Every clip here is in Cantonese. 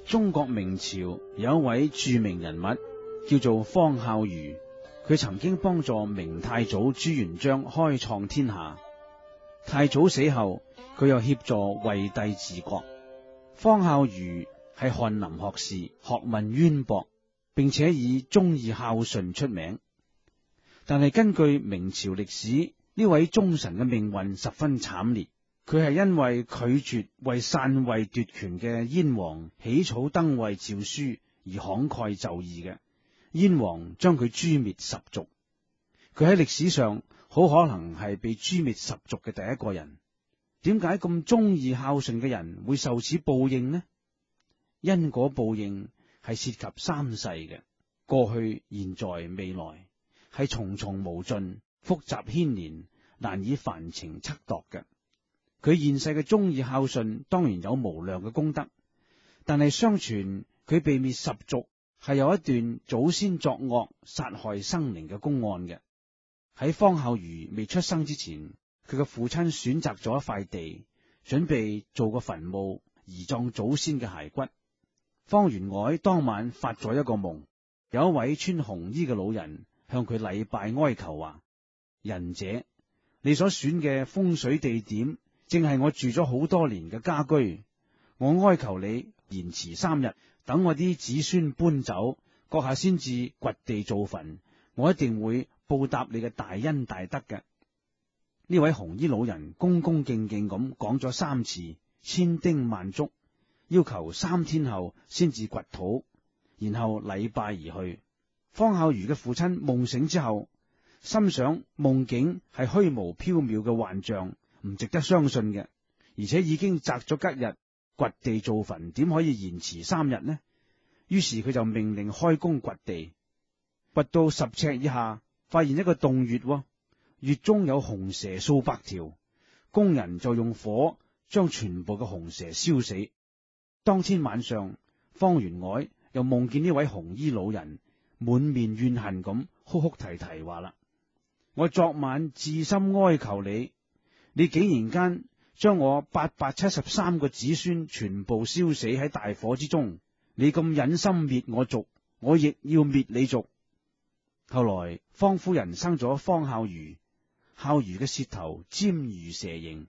中國明朝有一位著名人物叫做方孝孺，佢曾經幫助明太祖朱元璋開創天下。太祖死後，佢又協助惠帝治國。方孝孺係翰林學士，學問淵博，並且以忠義孝順出名。但係根據明朝歷史，呢位忠臣嘅命運十分慘烈。佢係因為拒絕為篡位奪權嘅燕王起草登位詔書而慷慨就義嘅，燕王將佢誅滅十族。佢喺歷史上好可能係被誅滅十族嘅第一個人。點解咁忠義孝順嘅人會受此報應呢？因果報應係涉及三世嘅，過去、現在、未來，係重重無盡、複雜牽連，難以凡情測度嘅。佢現世嘅忠義孝順當然有無量嘅功德，但係相傳佢被滅十族係有一段祖先作惡殺害生靈嘅公案嘅。喺方孝孺未出生之前，佢嘅父親選擇咗一塊地，準備做個墳墓移葬祖先嘅骸骨。方元凱當晚發咗一個夢，有一位穿紅衣嘅老人向佢禮拜哀求話：仁者，你所選嘅風水地點正係我住咗好多年嘅家居，我哀求你延遲3日，等我啲子孫搬走，閣下先至掘地造墳，我一定會報答你嘅大恩大德嘅。呢位紅衣老人恭恭敬敬咁講咗3次，千叮萬囑，要求3天後先至掘土，然後禮拜而去。方孝孺嘅父親夢醒之後，心想夢境係虛無縹緲嘅幻象，唔值得相信嘅，而且已經擇咗吉日掘地造墳，點可以延遲3日呢？於是佢就命令開工掘地，掘到10尺以下，發現一個洞穴，穴中有紅蛇數百條，工人就用火將全部嘅紅蛇燒死。當天晚上，方元凱又夢見呢位紅衣老人滿面怨恨咁哭哭啼啼話啦：我昨晚至心哀求你，你竟然間將我873個子孫全部燒死喺大火之中，你咁忍心滅我族，我亦要滅你族。後來方夫人生咗方孝孺，孝孺嘅舌頭尖如蛇形，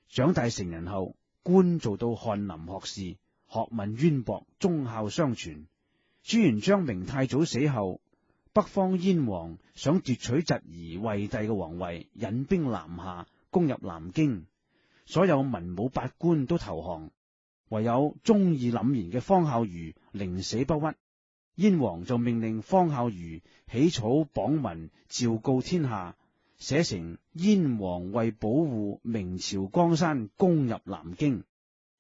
長大成人後官做到翰林學士，學問淵博，忠孝相傳。朱元璋明太祖死後，北方燕王想奪取侄兒惠帝嘅皇位，引兵南下，攻入南京，所有文武百官都投降，唯有忠義凜然嘅方孝孺寧死不屈。燕王就命令方孝孺起草榜文，昭告天下，寫成燕王為保護明朝江山，攻入南京。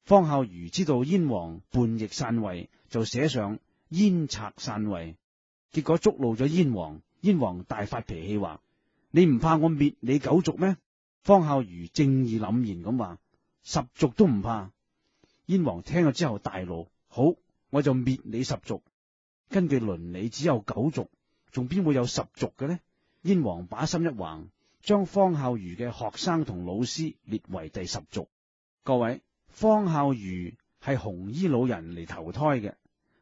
方孝孺知道燕王叛逆篡位，就寫上燕賊篡位，結果觸怒咗燕王。燕王大發脾氣話：你唔怕我滅你9族咩？方孝孺正義凜然咁話：10族都唔怕。燕王聽咗之後大怒：好，我就滅你10族。根據倫理只有9族，仲邊會有10族嘅呢？燕王把心一橫，將方孝孺嘅學生同老師列為第10族。各位，方孝孺係紅衣老人嚟投胎嘅。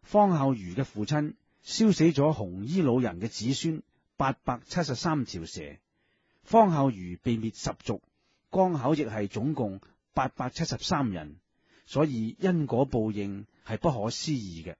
方孝孺嘅父親燒死咗紅衣老人嘅子孫873條蛇，方孝孺被滅10族，剛巧亦係總共873人，所以因果報應係不可思議嘅。